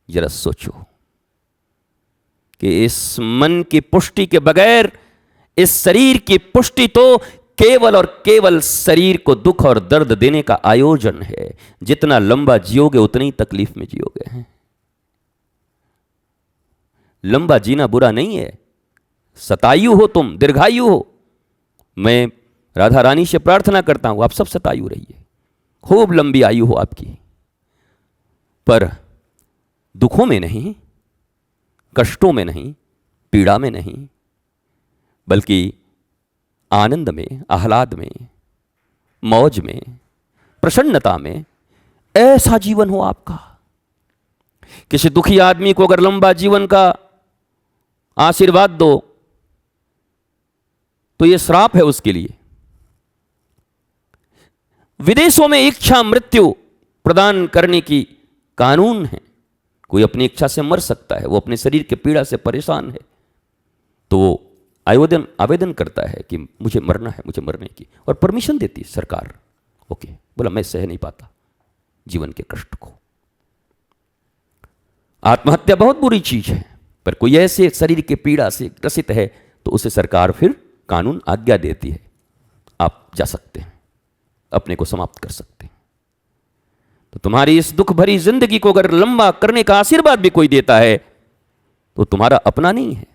जरा सोचो कि इस मन की पुष्टि के बगैर इस शरीर की पुष्टि तो केवल और केवल शरीर को दुख और दर्द देने का आयोजन है। जितना लंबा जियोगे उतनी तकलीफ में जियोगे। लंबा जीना बुरा नहीं है, शतायु हो तुम, दीर्घायु हो। मैं राधा रानी से प्रार्थना करता हूं आप सब शतायु रहिए, खूब लंबी आयु हो आपकी, पर दुखों में नहीं, कष्टों में नहीं, पीड़ा में नहीं, बल्कि आनंद में, आह्लाद में, मौज में, प्रसन्नता में ऐसा जीवन हो आपका। किसी दुखी आदमी को अगर लंबा जीवन का आशीर्वाद दो तो यह श्राप है उसके लिए। विदेशों में इच्छा मृत्यु प्रदान करने की कानून है। कोई अपनी इच्छा से मर सकता है, वो अपने शरीर के पीड़ा से परेशान है, तो वो आवेदन करता है कि मुझे मरना है, मुझे मरने की, और परमिशन देती है सरकार। ओके, बोला मैं सह नहीं पाता जीवन के कष्ट को। आत्महत्या बहुत बुरी चीज है, पर कोई ऐसे शरीर के पीड़ा से ग्रसित है तो उसे सरकार फिर कानून आज्ञा देती है, आप जा सकते हैं, अपने को समाप्त कर सकते हैं। तो तुम्हारी इस दुख भरी जिंदगी को अगर लंबा करने का आशीर्वाद भी कोई देता है तो तुम्हारा अपना नहीं है।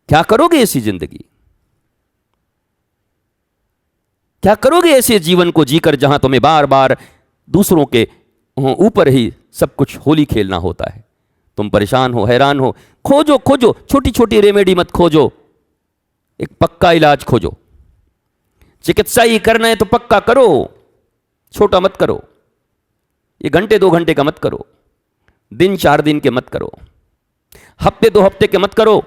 क्या करोगे ऐसी जिंदगी? क्या करोगे ऐसे जीवन को जीकर जहां तुम्हें बार बार दूसरों के ऊपर ही सब कुछ होली खेलना होता है? तुम परेशान हो, हैरान हो, खोजो खोजो, छोटी छोटी रेमेडी मत खोजो, एक पक्का इलाज खोजो। चिकित्सा ही करना है तो पक्का करो, छोटा मत करो। ये घंटे 2 घंटे का मत करो, दिन 4 दिन के मत करो, हफ्ते 2 हफ्ते के मत करो।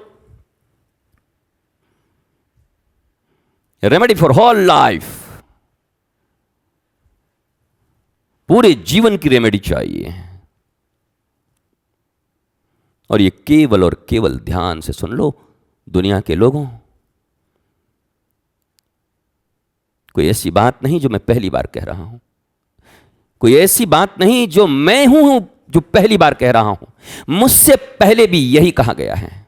रेमेडी फॉर होल लाइफ, पूरे जीवन की रेमेडी चाहिए। और ये केवल और केवल ध्यान से सुन लो दुनिया के लोगों, कोई ऐसी बात नहीं जो मैं पहली बार कह रहा हूं, कोई ऐसी बात नहीं जो मैं हूं जो पहली बार कह रहा हूं। मुझसे पहले भी यही कहा गया है,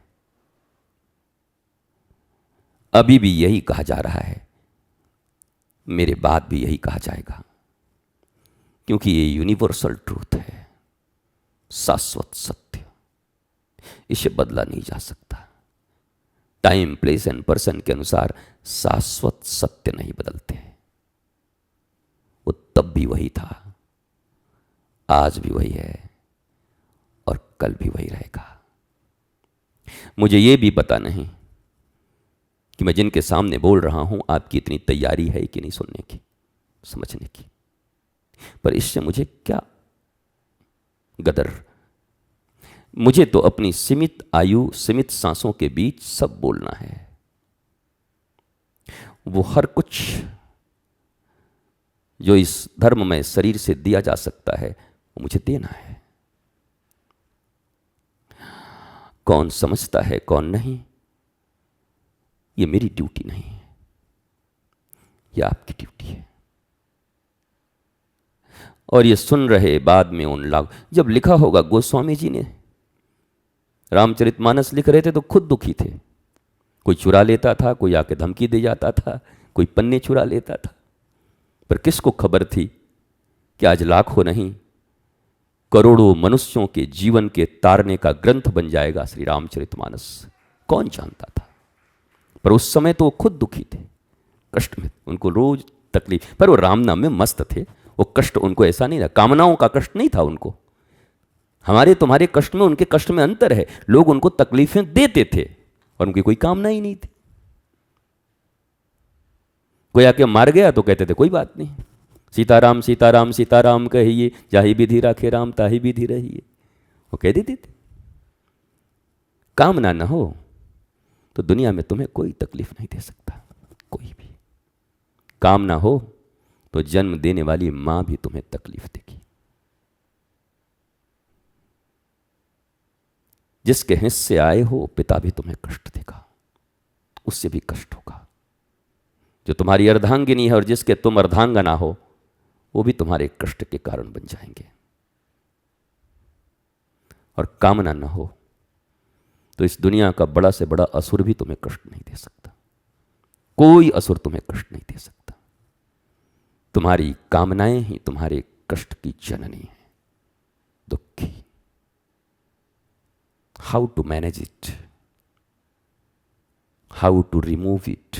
अभी भी यही कहा जा रहा है, मेरे बाद भी यही कहा जाएगा, क्योंकि ये यूनिवर्सल ट्रूथ है, शाश्वत सत्य, इसे बदला नहीं जा सकता। टाइम, प्लेस एंड पर्सन के अनुसार शाश्वत सत्य नहीं बदलते। वो तब भी वही था, आज भी वही है, और कल भी वही रहेगा। मुझे यह भी पता नहीं कि मैं जिनके सामने बोल रहा हूं आपकी इतनी तैयारी है कि नहीं सुनने की, समझने की, पर इससे मुझे क्या गदर। मुझे तो अपनी सीमित आयु, सीमित सांसों के बीच सब बोलना है। वो हर कुछ जो इस धर्म में शरीर से दिया जा सकता है वो मुझे देना है। कौन समझता है कौन नहीं, ये मेरी ड्यूटी नहीं है, ये आपकी ड्यूटी है। और ये सुन रहे बाद में उन लाभ, जब लिखा होगा, गोस्वामी जी ने रामचरितमानस लिख रहे थे तो खुद दुखी थे। कोई चुरा लेता था, कोई आके धमकी दे जाता था, कोई पन्ने चुरा लेता था, पर किसको खबर थी कि आज लाखों नहीं करोड़ों मनुष्यों के जीवन के तारने का ग्रंथ बन जाएगा श्री रामचरितमानस। कौन जानता था? पर उस समय तो वो खुद दुखी थे, कष्ट में, उनको रोज तकलीफ, पर वो राम नाम में मस्त थे। वो कष्ट उनको ऐसा नहीं था, कामनाओं का कष्ट नहीं था उनको। हमारे तुम्हारे कष्ट में उनके कष्ट में अंतर है। लोग उनको तकलीफें देते थे और उनकी कोई कामना ही नहीं थी। कोई आके मार गया तो कहते थे कोई बात नहीं, सीताराम सीताराम सीताराम कहिए, जाहि विधि राखे राम ताहि विधि रहिए, वो कह देते थे। कामना ना हो तो दुनिया में तुम्हें कोई तकलीफ नहीं दे सकता, कोई भी। कामना हो तो जन्म देने वाली मां भी तुम्हें तकलीफ देगी। जिसके हिस्से आए हो पिता भी तुम्हें कष्ट देगा, उससे भी कष्ट होगा। जो तुम्हारी अर्धांगिनी है और जिसके तुम अर्धांगना हो, वो भी तुम्हारे कष्ट के कारण बन जाएंगे। और कामना न हो तो इस दुनिया का बड़ा से बड़ा असुर भी तुम्हें कष्ट नहीं दे सकता। कोई असुर तुम्हें कष्ट नहीं दे सकता। तुम्हारी कामनाएं ही तुम्हारे कष्ट की जननी है, दुखी। How to manage it, how to remove it,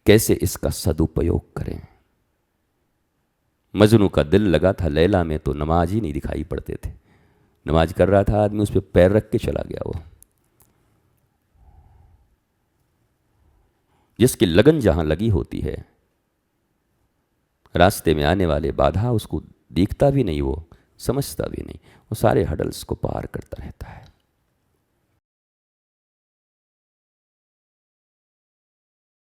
कैसे इसका सदुपयोग करें। मजनू का दिल लगा था लैला में तो नमाज ही नहीं दिखाई पड़ते थे। नमाज कर रहा था आदमी, उस पर पैर रख के चला गया। वो जिसकी लगन जहां लगी होती है, रास्ते में आने वाले बाधा उसको दिखता भी नहीं, वो समझता भी नहीं, वो सारे हडल्स को पार करता रहता है।